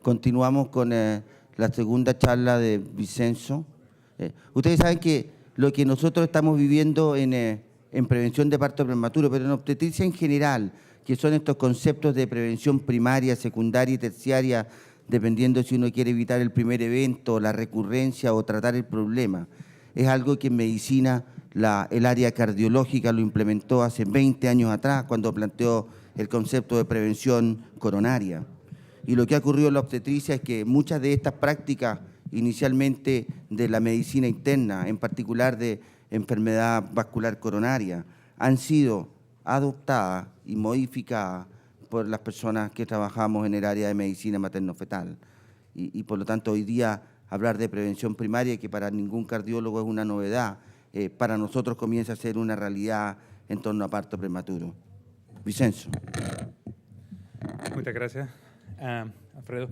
Continuamos con la segunda charla de Vicenzo. Ustedes saben que lo que nosotros estamos viviendo en prevención de parto prematuro, pero en obstetricia en general, que son estos conceptos de prevención primaria, secundaria y terciaria, dependiendo si uno quiere evitar el primer evento, la recurrencia o tratar el problema. Es algo que en medicina el área cardiológica lo implementó hace 20 años atrás, cuando planteó el concepto de prevención coronaria. Y lo que ha ocurrido en la obstetricia es que muchas de estas prácticas, inicialmente de la medicina interna, en particular de enfermedad vascular coronaria, han sido adoptadas y modificadas por las personas que trabajamos en el área de medicina materno-fetal. Y por lo tanto, hoy día hablar de prevención primaria, que para ningún cardiólogo es una novedad, para nosotros comienza a ser una realidad en torno a parto prematuro. Vicenzo. Muchas gracias, Alfredo.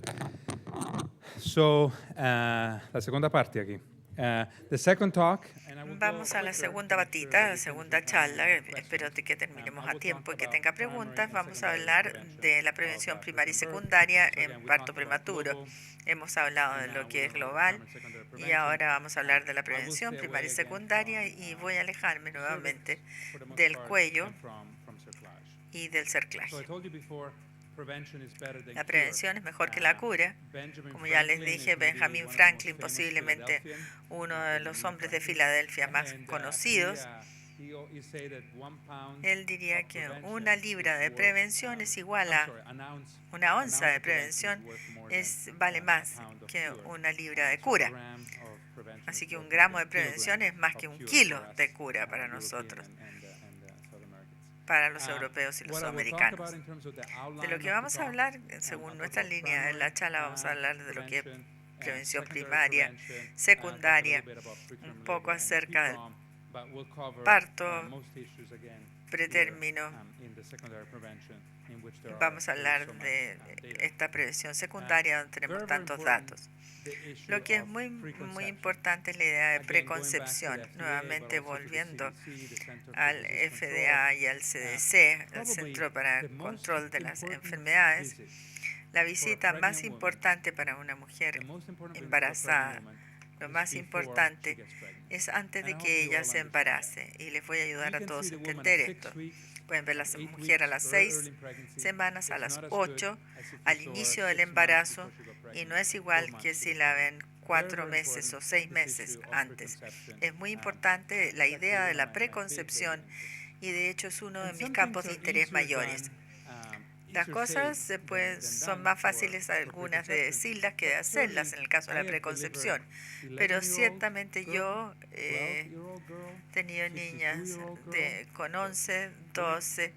La segunda parte aquí. The second talk. Vamos a la segunda batita, la segunda charla. Espero que terminemos a tiempo y que tenga preguntas. Vamos a hablar de la prevención primaria y secundaria en parto prematuro. Hemos hablado de lo que es global y ahora vamos a hablar de la prevención primaria y secundaria y voy a alejarme nuevamente del cuello y del cerclaje. La prevención es mejor que la cura. Como ya les dije, Benjamin Franklin, posiblemente uno de los hombres de Filadelfia más conocidos, él diría que una libra de prevención es igual a una onza de prevención, vale más que una libra de cura. Así que un gramo de prevención es más que un kilo de cura para nosotros, para los europeos y los sudamericanos. De lo que vamos a hablar, según nuestra línea de la charla, vamos a hablar de lo que es prevención primaria, secundaria, un poco acerca del parto, pretérmino. Vamos a hablar de esta prevención secundaria donde tenemos tantos datos. Lo que es muy importante es la idea de preconcepción. Nuevamente volviendo al FDA y al CDC, el Centro para el Control de las Enfermedades, la visita más importante para una mujer embarazada, lo más importante es antes de que ella se embarace. Y les voy a ayudar a todos a entender esto. Pueden ver a la mujer a las 6 semanas, a las 8, al inicio del embarazo, y no es igual que si la ven 4 meses o 6 meses antes. Es muy importante la idea de la preconcepción y de hecho es uno de mis campos de interés mayores. Las cosas son más fáciles algunas de decirlas que de hacerlas en el caso de la preconcepción. Pero ciertamente yo he tenido niñas con 11, 12,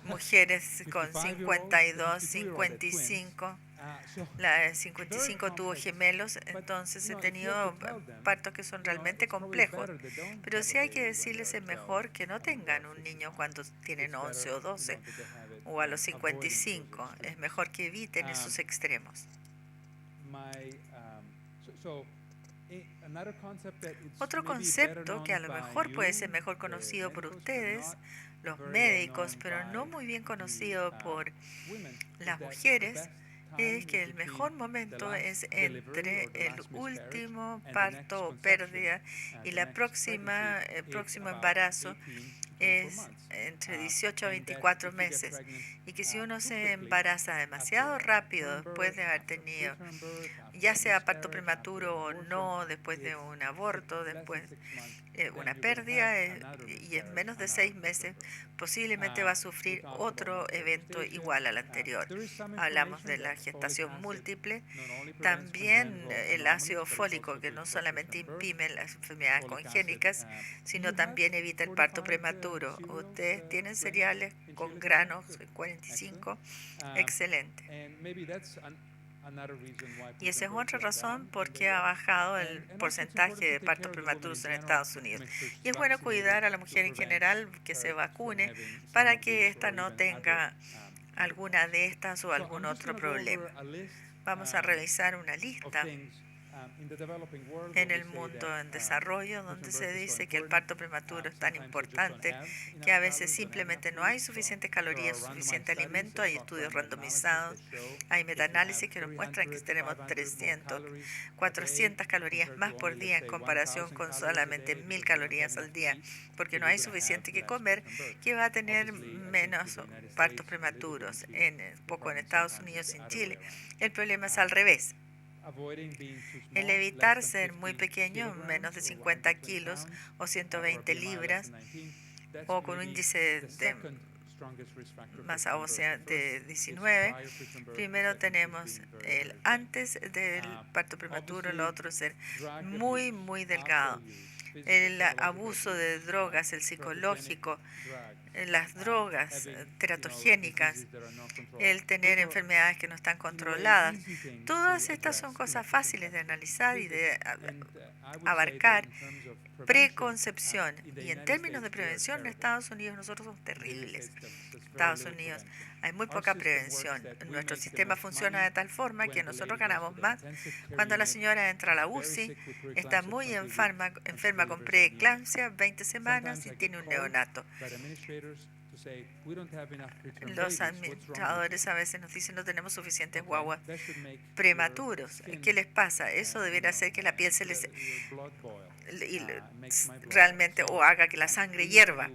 mujeres con 52, 55. La de 55 tuvo gemelos, entonces he tenido partos que son realmente complejos. Pero sí hay que decirles es mejor que no tengan un niño cuando tienen 11 o 12 o a los 55. Es mejor que eviten esos extremos. Otro concepto que a lo mejor puede ser mejor conocido por ustedes, los médicos, pero no muy bien conocido por las mujeres, es que el mejor momento es entre el último parto o pérdida y el próximo embarazo es entre 18 a 24 meses, y que si uno se embaraza demasiado rápido después de haber tenido ya sea parto prematuro o no, después de un aborto, después una pérdida, y en menos de 6 meses posiblemente va a sufrir otro evento igual al anterior. Hablamos de la gestación múltiple, también el ácido fólico, que no solamente impide las enfermedades congénitas, sino también evita el parto prematuro. Ustedes tienen cereales con granos 45, excelente. Y esa es otra razón por qué ha bajado el porcentaje de partos prematuros en Estados Unidos. Y es bueno cuidar a la mujer en general que se vacune para que ésta no tenga alguna de estas o algún otro problema. Vamos a revisar una lista en el mundo en desarrollo, donde se dice que el parto prematuro es tan importante que a veces simplemente no hay suficientes calorías, suficiente alimento. Hay estudios randomizados, hay metaanálisis que nos muestran que tenemos 300, 400 calorías más por día en comparación con solamente 1000 calorías al día, porque no hay suficiente que comer, que va a tener menos partos prematuros. Poco en Estados Unidos y en Chile. El problema es al revés. El evitar ser muy pequeño, menos de 50 kilos o 120 libras, o con un índice de masa ósea de 19, primero tenemos el antes del parto prematuro, lo otro es ser muy, muy delgado. El abuso de drogas, el psicológico, las drogas teratogénicas, el tener enfermedades que no están controladas. Todas estas son cosas fáciles de analizar y de abarcar. Preconcepción. Y en términos de prevención, en Estados Unidos nosotros somos terribles. En Estados Unidos hay muy poca prevención. Nuestro sistema funciona de tal forma que nosotros ganamos más cuando la señora entra a la UCI, está muy enferma con preeclampsia, 20 semanas y tiene un neonato. Los administradores a veces nos dicen no tenemos suficientes guaguas prematuros. ¿Qué les pasa? Eso debería hacer que la piel se les realmente o haga que la sangre hierva.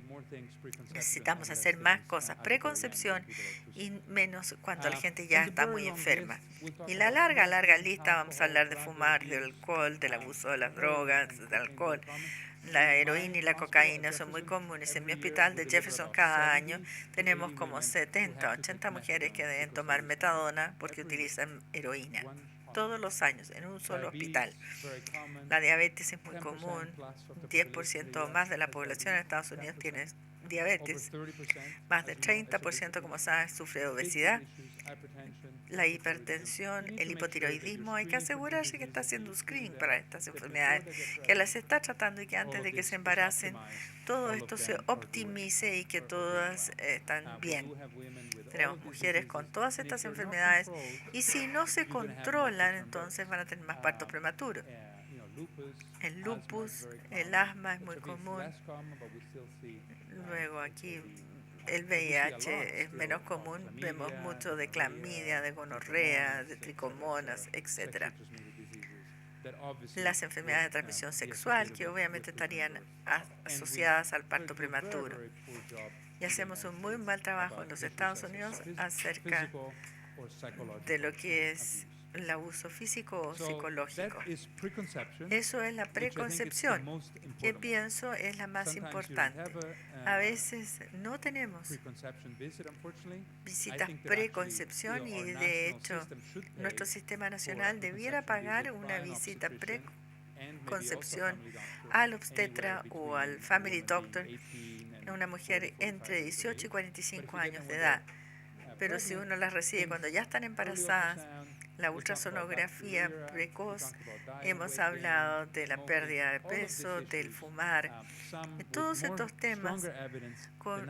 Necesitamos hacer más cosas preconcepción y menos cuando la gente ya está muy enferma. Y la larga lista, vamos a hablar de fumar, del alcohol, del abuso de las drogas, del alcohol. La heroína y la cocaína son muy comunes. En mi hospital de Jefferson cada año tenemos como 70, 80 mujeres que deben tomar metadona porque utilizan heroína. Todos los años en un solo hospital. La diabetes es muy común. 10% o más de la población en Estados Unidos tiene diabetes. Más del 30%, como saben, sufre de obesidad. La hipertensión, el hipotiroidismo, hay que asegurarse que está haciendo un screening para estas enfermedades, que las está tratando y que antes de que se embaracen, todo esto se optimice y que todas están bien. Tenemos mujeres con todas estas enfermedades y si no se controlan, entonces van a tener más partos prematuros. El lupus, el asma es muy común. Luego aquí el VIH es menos común, vemos mucho de clamidia, de gonorrea, de tricomonas, etc. Las enfermedades de transmisión sexual que obviamente estarían asociadas al parto prematuro. Y hacemos un muy mal trabajo en los Estados Unidos acerca de lo que es el abuso físico o psicológico. Eso es la preconcepción, que pienso es la más importante. A veces no tenemos visitas preconcepción y de hecho nuestro sistema nacional debiera pagar una visita preconcepción al obstetra o al family doctor a una mujer entre 18 y 45 años de edad. Pero si uno las recibe cuando ya están embarazadas, la ultrasonografía precoz, hemos hablado de la pérdida de peso, del fumar, de todos estos temas,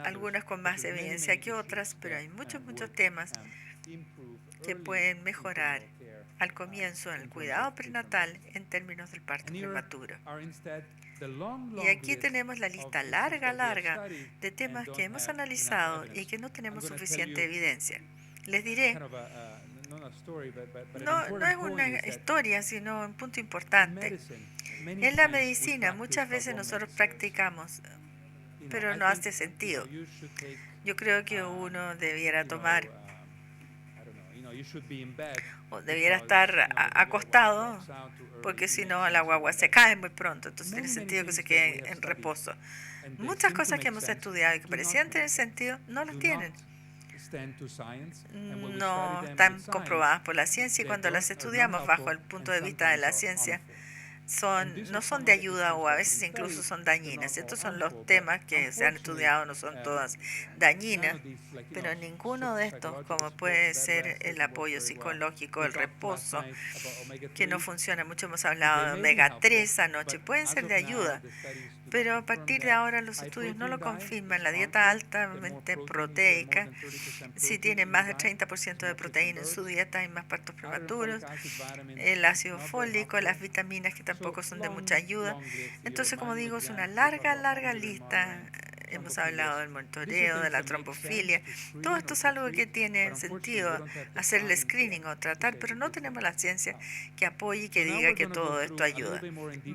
algunas con más evidencia que otras, pero hay muchos temas que pueden mejorar al comienzo en el cuidado prenatal en términos del parto prematuro. Y aquí tenemos la lista larga de temas que hemos analizado y que no tenemos suficiente evidencia. Les diré, no es una historia, sino un punto importante. En la medicina muchas veces nosotros practicamos, pero no hace sentido. Yo creo que uno debiera tomar, o debiera estar acostado, porque si no la guagua se cae muy pronto, entonces tiene sentido que se quede en reposo. Muchas cosas que hemos estudiado y que parecían tener sentido, no las tienen. No están comprobadas por la ciencia y cuando las estudiamos bajo el punto de vista de la ciencia, no son de ayuda o a veces incluso son dañinas. Estos son los temas que se han estudiado, no son todas dañinas, pero ninguno de estos, como puede ser el apoyo psicológico, el reposo, que no funciona mucho, hemos hablado de omega 3 anoche, pueden ser de ayuda. Pero a partir de ahora los estudios no lo confirman. La dieta altamente proteica, si tiene más del 30% de proteína en su dieta, hay más partos prematuros. El ácido fólico, las vitaminas que tampoco son de mucha ayuda. Entonces, como digo, es una larga lista. Hemos hablado del monitoreo, de la trombofilia. Todo esto es algo que tiene sentido hacer el screening o tratar, pero no tenemos la ciencia que apoye y que diga que todo esto ayuda.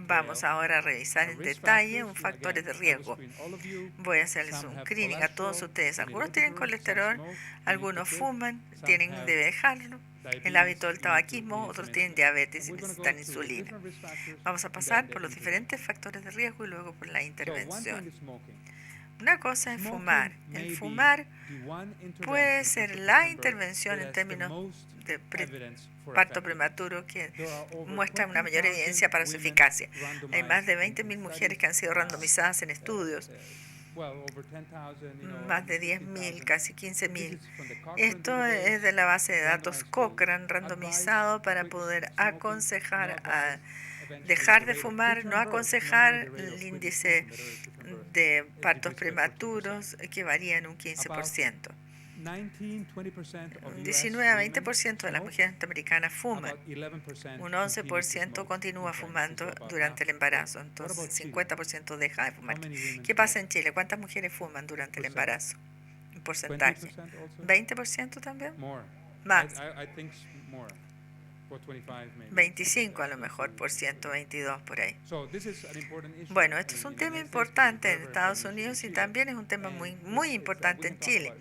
Vamos ahora a revisar en detalle un factores de riesgo. Voy a hacerles un screening a todos ustedes. Algunos tienen colesterol, algunos fuman, deben dejarlo. El hábito del tabaquismo, otros tienen diabetes y necesitan insulina. Vamos a pasar por los diferentes factores de riesgo y luego por la intervención. Una cosa es fumar. El fumar puede ser la intervención en términos de parto prematuro que muestra una mayor evidencia para su eficacia. Hay más de 20.000 mujeres que han sido randomizadas en estudios. Más de 10.000, casi 15.000. Esto es de la base de datos Cochrane, randomizado para poder aconsejar a dejar de fumar, no aconsejar el índice de partos prematuros que varía en un 15%. 19 a 20% de las mujeres norteamericanas fuman. Un 11% continúa fumando durante el embarazo. Entonces, 50% deja de fumar. ¿Qué pasa en Chile? ¿Cuántas mujeres fuman durante el embarazo? Un porcentaje. ¿20% también? Más. 25 a lo mejor por ciento, 22 por ahí. Bueno, esto es un tema importante en Estados Unidos y también es un tema muy importante en Chile.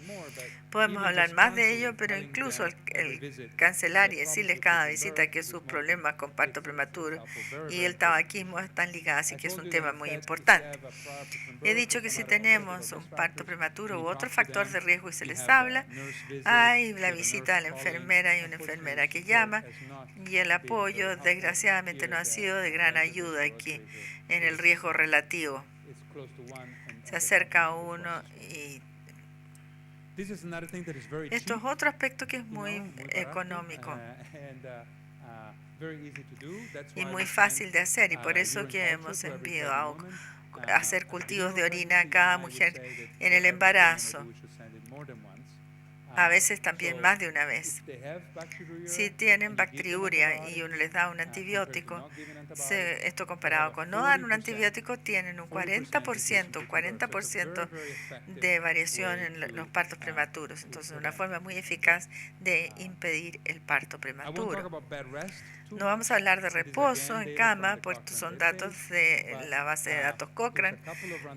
Podemos hablar más de ello, pero incluso el cancelar y decirles cada visita que sus problemas con parto prematuro y el tabaquismo están ligados, así que es un tema muy importante. He dicho que si tenemos un parto prematuro u otro factor de riesgo y se les habla, hay la visita a la enfermera y una enfermera que llama, y el apoyo desgraciadamente no ha sido de gran ayuda aquí en el riesgo relativo. Se acerca a uno y esto es otro aspecto que es muy económico y muy fácil de hacer, y por eso que hemos enviado a hacer cultivos de orina a cada mujer en el embarazo. A veces también más de una vez. Si tienen bacteriuria y uno les da un antibiótico, esto comparado con no dar un antibiótico, tienen un 40% de variación en los partos prematuros. Entonces, una forma muy eficaz de impedir el parto prematuro. No vamos a hablar de reposo en cama, porque estos son datos de la base de datos Cochrane.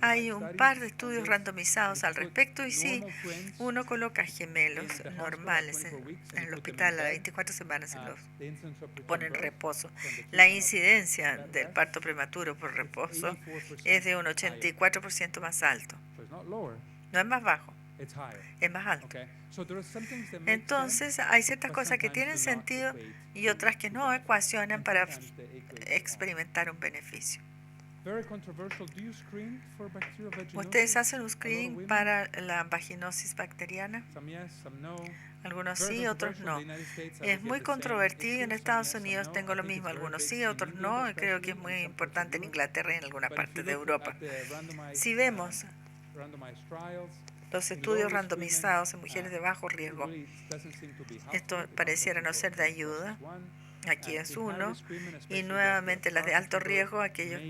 Hay un par de estudios randomizados al respecto y sí, uno coloca gemelos normales en el hospital a 24 semanas y los pone en reposo. La incidencia del parto prematuro por reposo es de un 84% más alto. No es más bajo, es más alto. Entonces, hay ciertas cosas que tienen sentido y otras que no ecuacionan para experimentar un beneficio. ¿Ustedes hacen un screening para la vaginosis bacteriana? Algunos sí, otros no. Es muy controvertido en Estados Unidos, tengo lo mismo, algunos sí, otros no, y creo que es muy importante en Inglaterra y en alguna parte de Europa. Si vemos los estudios randomizados en mujeres de bajo riesgo, esto pareciera no ser de ayuda. Aquí es uno, y nuevamente las de alto riesgo, aquellos.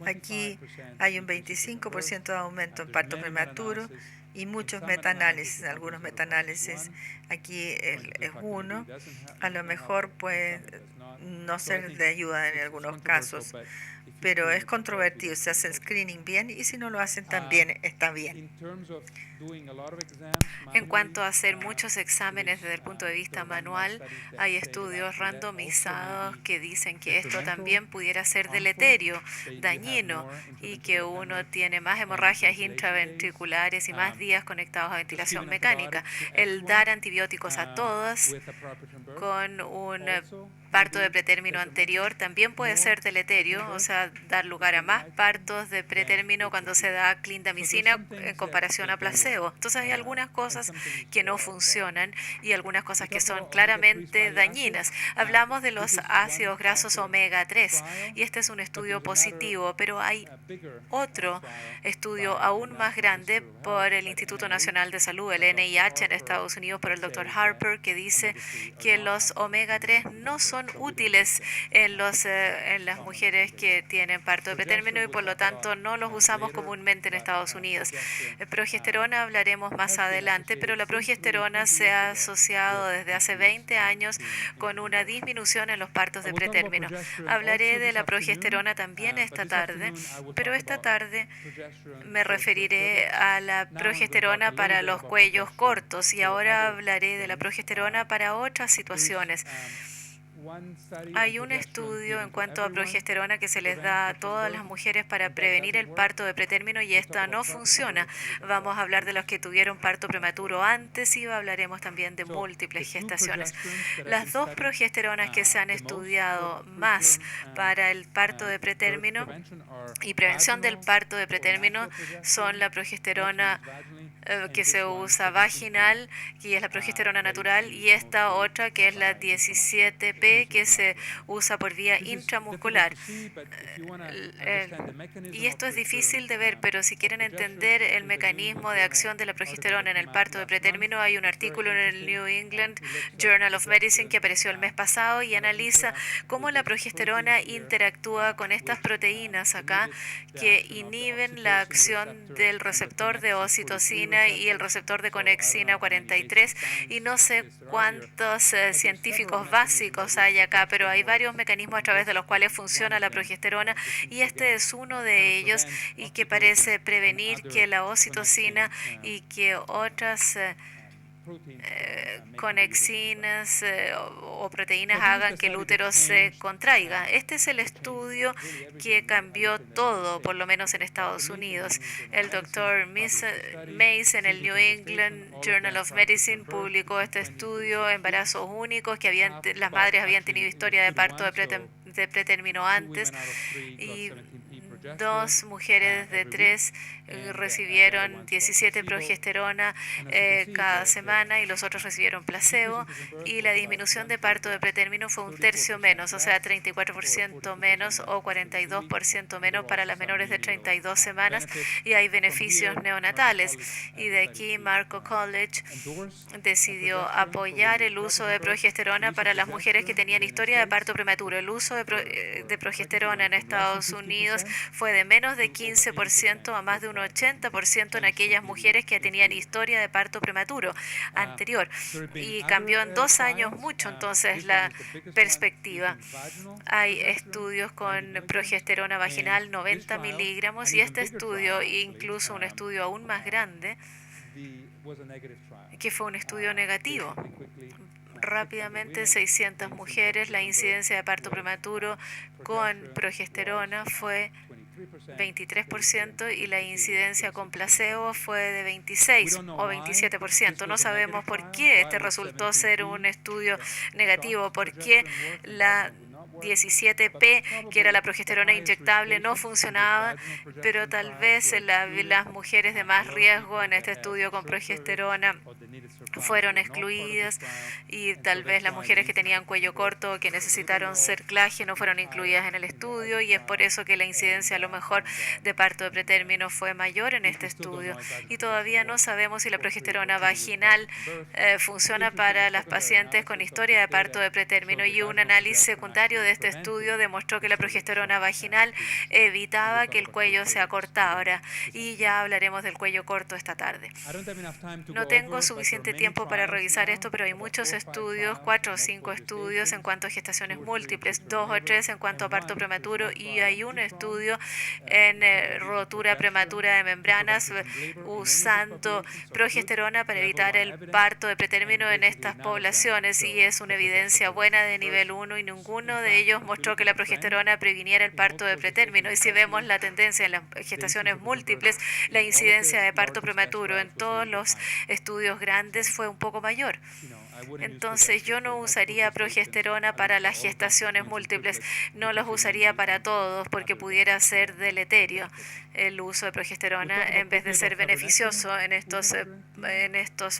Aquí hay un 25% de aumento en parto prematuro y muchos metaanálisis. Algunos metaanálisis, aquí es uno, a lo mejor puede no ser de ayuda en algunos casos, pero es controvertido. Se hace el screening bien y si no lo hacen también está bien. En cuanto a hacer muchos exámenes desde el punto de vista manual, hay estudios randomizados que dicen que esto también pudiera ser deleterio, dañino, y que uno tiene más hemorragias intraventriculares y más días conectados a ventilación mecánica. El dar antibióticos a todas con un parto de pretérmino anterior también puede ser deleterio, o sea, dar lugar a más partos de pretérmino cuando se da clindamicina en comparación a placebo. Entonces hay algunas cosas que no funcionan y algunas cosas que son claramente dañinas. Hablamos de los ácidos grasos omega 3 y este es un estudio positivo, pero hay otro estudio aún más grande por el Instituto Nacional de Salud, el NIH en Estados Unidos, por el Dr. Harper, que dice que los omega 3 no son útiles en las mujeres que tienen parto de pretérmino y por lo tanto no los usamos comúnmente en Estados Unidos. Progesterona hablaremos más adelante, pero la progesterona se ha asociado desde hace 20 años con una disminución en los partos de pretérmino. Hablaré de la progesterona también esta tarde, pero esta tarde me referiré a la progesterona para los cuellos cortos y ahora hablaré de la progesterona para otras situaciones. Hay un estudio en cuanto a progesterona que se les da a todas las mujeres para prevenir el parto de pretérmino y esta no funciona. Vamos a hablar de los que tuvieron parto prematuro antes y hablaremos también de múltiples gestaciones. Las dos progesteronas que se han estudiado más para el parto de pretérmino y prevención del parto de pretérmino son la progesterona que se usa vaginal, que es la progesterona natural, y esta otra que es la 17P, que se usa por vía intramuscular. Y esto es difícil de ver, pero si quieren entender el mecanismo de acción de la progesterona en el parto de pretérmino, hay un artículo en el New England Journal of Medicine que apareció el mes pasado y analiza cómo la progesterona interactúa con estas proteínas acá que inhiben la acción del receptor de oxitocina y el receptor de conexina 43 y no sé cuántos científicos básicos hay acá, pero hay varios mecanismos a través de los cuales funciona la progesterona y este es uno de ellos y que parece prevenir que la oxitocina y que otras conexinas o proteínas hagan que el útero se contraiga. Este es el estudio que cambió todo, por lo menos en Estados Unidos. El doctor Mace en el New England Journal of Medicine publicó este estudio, embarazos únicos, que las madres habían tenido historia de parto de pretérmino antes y 2 mujeres de 3 recibieron 17 progesterona cada semana y los otros recibieron placebo y la disminución de parto de pretérmino fue 1/3 menos, o sea, 34% menos o 42% menos para las menores de 32 semanas y hay beneficios neonatales. Y de aquí Marco College decidió apoyar el uso de progesterona para las mujeres que tenían historia de parto prematuro. El uso de progesterona en Estados Unidos fue de menos de 15% a más de un 80% en aquellas mujeres que tenían historia de parto prematuro anterior. Y cambió en 2 años mucho entonces la perspectiva. Hay estudios con progesterona vaginal 90 miligramos y este estudio, incluso un estudio aún más grande, que fue un estudio negativo. Rápidamente, 600 mujeres, la incidencia de parto prematuro con progesterona fue 23% y la incidencia con placebo fue de 26 o 27%. No sabemos por qué este resultó ser un estudio negativo, por qué la 17P, que era la progesterona inyectable, no funcionaba, pero tal vez las mujeres de más riesgo en este estudio con progesterona fueron excluidas y tal vez las mujeres que tenían cuello corto o que necesitaron cerclaje no fueron incluidas en el estudio y es por eso que la incidencia a lo mejor de parto de pretérmino fue mayor en este estudio. Y todavía no sabemos si la progesterona vaginal funciona para las pacientes con historia de parto de pretérmino y un análisis secundario de este estudio demostró que la progesterona vaginal evitaba que el cuello se acortara y ya hablaremos del cuello corto esta tarde. No tengo suficiente tiempo para revisar esto, pero hay muchos estudios, 4 o 5 estudios en cuanto a gestaciones múltiples, 2 o 3 en cuanto a parto prematuro y hay un estudio en rotura prematura de membranas usando progesterona para evitar el parto de pretérmino en estas poblaciones y es una evidencia buena de nivel 1 y ninguno de ellos mostró que la progesterona previniera el parto de pretérmino y si vemos la tendencia en las gestaciones múltiples, la incidencia de parto prematuro en todos los estudios grandes fue un poco mayor. Entonces yo no usaría progesterona para las gestaciones múltiples, no los usaría para todos porque pudiera ser deleterio el uso de progesterona en vez de ser beneficioso en estos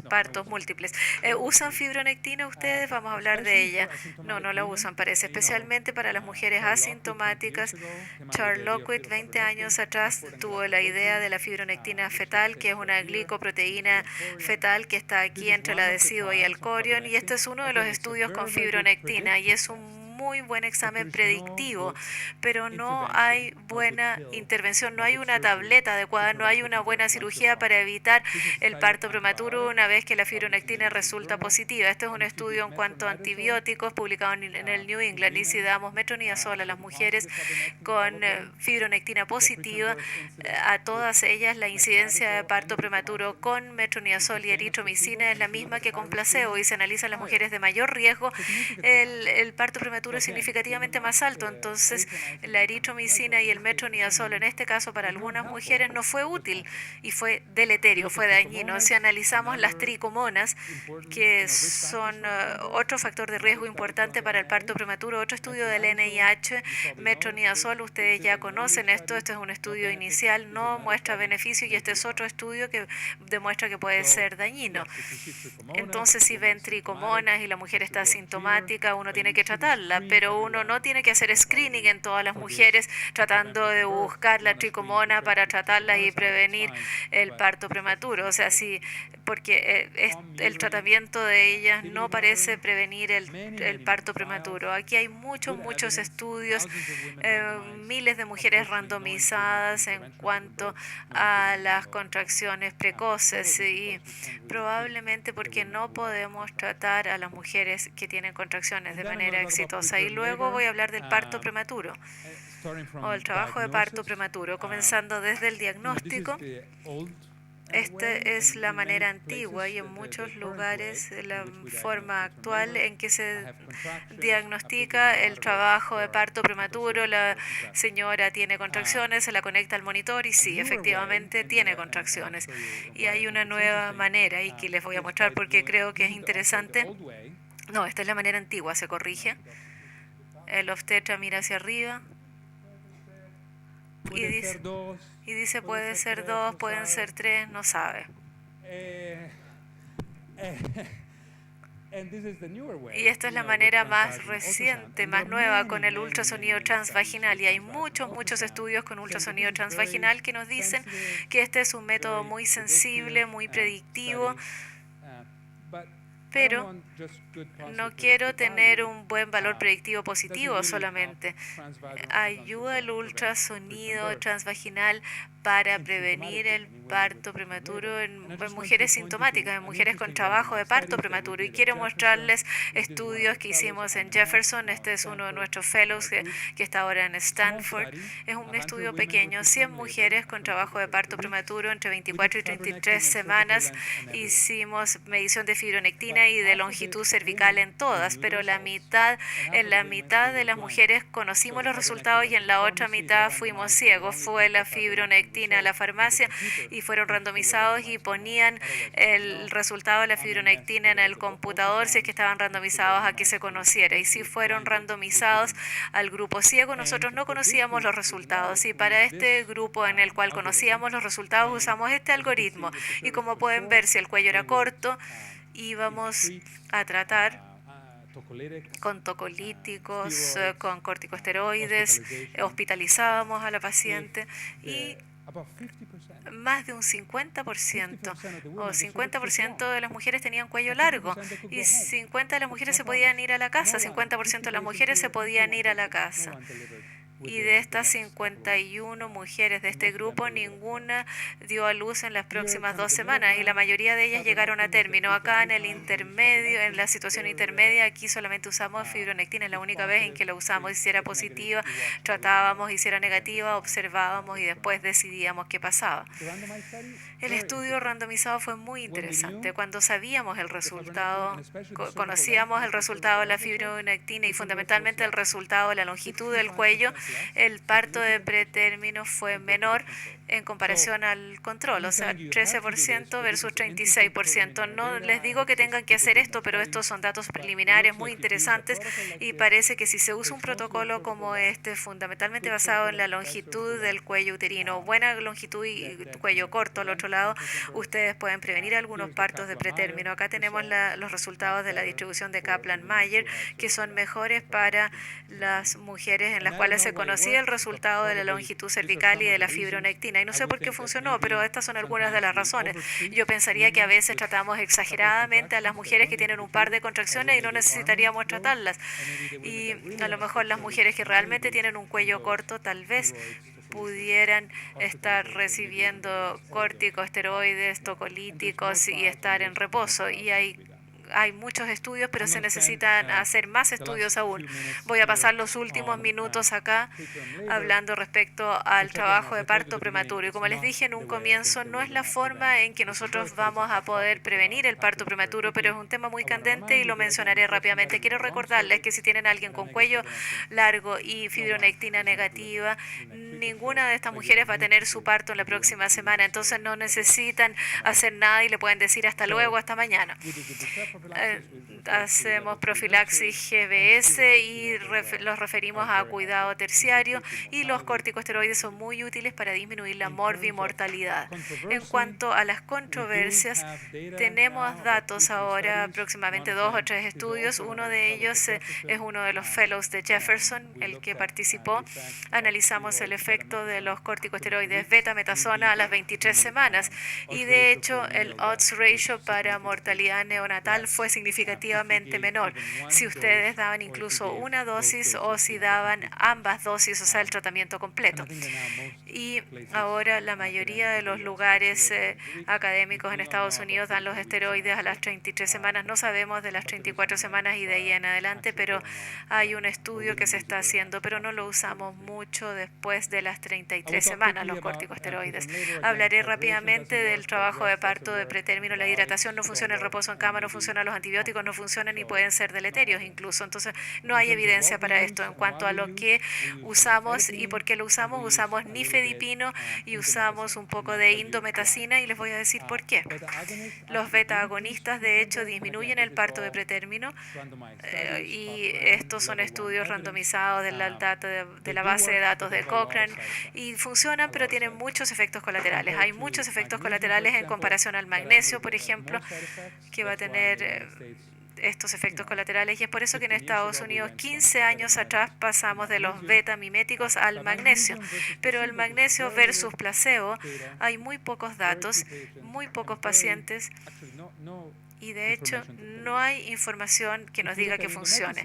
partos múltiples. ¿Usan fibronectina ustedes? Vamos a hablar de ella. No, no la usan, parece, especialmente para las mujeres asintomáticas. Charles Lockwood, 20 años atrás, tuvo la idea de la fibronectina fetal, que es una glicoproteína fetal que está aquí entre la decidua y el corion, y este es uno de los estudios con fibronectina y es un muy buen examen predictivo, pero no hay buena intervención, no hay una tableta adecuada, no hay una buena cirugía para evitar el parto prematuro una vez que la fibronectina resulta positiva. Este es un estudio en cuanto a antibióticos publicado en el New England, y si damos metronidazol a las mujeres con fibronectina positiva, a todas ellas la incidencia de parto prematuro con metronidazol y eritromicina es la misma que con placebo, y se analizan las mujeres de mayor riesgo, el parto prematuro es significativamente más alto. Entonces, la eritromicina y el metronidazol, en este caso para algunas mujeres, no fue útil y fue deleterio, fue dañino. Si analizamos las tricomonas, que son otro factor de riesgo importante para el parto prematuro, otro estudio del NIH, metronidazol, ustedes ya conocen esto es un estudio inicial, no muestra beneficio, y este es otro estudio que demuestra que puede ser dañino. Entonces, si ven tricomonas y la mujer está asintomática, uno tiene que tratarla, pero uno no tiene que hacer screening en todas las mujeres tratando de buscar la tricomona para tratarla y prevenir el parto prematuro. O sea, sí, porque el tratamiento de ellas no parece prevenir el parto prematuro. Aquí hay muchos estudios, miles de mujeres randomizadas en cuanto a las contracciones precoces, y probablemente porque no podemos tratar a las mujeres que tienen contracciones de manera exitosa. Y luego voy a hablar del parto prematuro o el trabajo de parto prematuro, comenzando desde el diagnóstico. Esta es la manera antigua y en muchos lugares la forma actual en que se diagnostica el trabajo de parto prematuro. La señora tiene contracciones, se la conecta al monitor y sí, efectivamente tiene contracciones. Y hay una nueva manera y que les voy a mostrar porque creo que es interesante. No, esta es la manera antigua, se corrige. El obstetra mira hacia arriba y dice puede ser 2, pueden ser 3, no sabe. Y esta es la manera más reciente, más nueva, con el ultrasonido transvaginal. Y hay muchos estudios con ultrasonido transvaginal que nos dicen que este es un método muy sensible, muy predictivo. Pero no quiero tener un buen valor predictivo positivo solamente. Ayuda el ultrasonido transvaginal para prevenir el parto prematuro en mujeres sintomáticas, en mujeres con trabajo de parto prematuro. Y quiero mostrarles estudios que hicimos en Jefferson. Este es uno de nuestros fellows que está ahora en Stanford. Es un estudio pequeño, 100 mujeres con trabajo de parto prematuro entre 24 y 33 semanas. Hicimos medición de fibronectina y de longitud cervical en todas, pero en la mitad de las mujeres conocimos los resultados y en la otra mitad fuimos ciegos. Fue la fibronectina a la farmacia y fueron randomizados y ponían el resultado de la fibronectina en el computador si es que estaban randomizados a que se conociera. Y si fueron randomizados al grupo ciego, nosotros no conocíamos los resultados. Y para este grupo en el cual conocíamos los resultados usamos este algoritmo. Y como pueden ver, si el cuello era corto, íbamos a tratar con tocolíticos, con corticosteroides, hospitalizábamos a la paciente y más de un 50% o 50% de las mujeres tenían cuello largo y 50% de las mujeres se podían ir a la casa, 50% de las mujeres se podían ir a la casa. Y de estas 51 mujeres de este grupo, ninguna dio a luz en las próximas 2 semanas y la mayoría de ellas llegaron a término. Acá en el intermedio, en la situación intermedia, aquí solamente usamos fibronectina, es la única vez en que la usamos. Y si era positiva, tratábamos, y si era negativa, observábamos y después decidíamos qué pasaba. El estudio randomizado fue muy interesante. Cuando sabíamos el resultado, conocíamos el resultado de la fibronectina y fundamentalmente el resultado de la longitud del cuello, el parto de pretérmino fue menor en comparación al control, o sea, 13% versus 36%. No les digo que tengan que hacer esto, pero estos son datos preliminares muy interesantes y parece que si se usa un protocolo como este, fundamentalmente basado en la longitud del cuello uterino, buena longitud y cuello corto al otro lado, ustedes pueden prevenir algunos partos de pretérmino. Acá tenemos los resultados de la distribución de Kaplan-Meier, que son mejores para las mujeres en las cuales se conocía el resultado de la longitud cervical y de la fibronectina. Y no sé por qué funcionó, pero estas son algunas de las razones. Yo pensaría que a veces tratamos exageradamente a las mujeres que tienen un par de contracciones y no necesitaríamos tratarlas. Y a lo mejor las mujeres que realmente tienen un cuello corto tal vez pudieran estar recibiendo corticosteroides, tocolíticos y estar en reposo. Y hay muchos estudios, pero se necesitan hacer más estudios aún. Voy a pasar los últimos minutos acá hablando respecto al trabajo de parto prematuro. Y como les dije en un comienzo, no es la forma en que nosotros vamos a poder prevenir el parto prematuro, pero es un tema muy candente y lo mencionaré rápidamente. Quiero recordarles que si tienen a alguien con cuello largo y fibronectina negativa, ninguna de estas mujeres va a tener su parto en la próxima semana. Entonces no necesitan hacer nada y le pueden decir hasta luego, hasta mañana. Hacemos profilaxis GBS y los referimos a cuidado terciario, y los corticosteroides son muy útiles para disminuir la morbimortalidad. En cuanto a las controversias, tenemos datos ahora, aproximadamente 2 o 3 estudios. Uno de ellos es uno de los fellows de Jefferson, el que participó. Analizamos el efecto de los corticosteroides betametasona a las 23 semanas y de hecho el odds ratio para mortalidad neonatal fue significativamente menor si ustedes daban incluso una dosis o si daban ambas dosis, o sea, el tratamiento completo. Y ahora la mayoría de los lugares académicos en Estados Unidos dan los esteroides a las 33 semanas. No sabemos de las 34 semanas y de ahí en adelante, pero hay un estudio que se está haciendo, pero no lo usamos mucho después de las 33 semanas, los corticosteroides. Hablaré rápidamente del trabajo de parto de pretérmino. La hidratación no funciona, el reposo en cama no funciona, los antibióticos no funcionan y pueden ser deleterios incluso. Entonces, no hay evidencia para esto. En cuanto a lo que usamos y por qué lo usamos nifedipino y usamos un poco de indometacina y les voy a decir por qué. Los beta-agonistas, de hecho, disminuyen el parto de pretérmino y estos son estudios randomizados de la base de datos de Cochrane y funcionan, pero tienen muchos efectos colaterales. Hay muchos efectos colaterales en comparación al magnesio, por ejemplo, que va a tener estos efectos colaterales, y es por eso que en Estados Unidos 15 años atrás pasamos de los beta-miméticos al magnesio, pero el magnesio versus placebo hay muy pocos datos, muy pocos pacientes y de hecho no hay información que nos diga que funcione.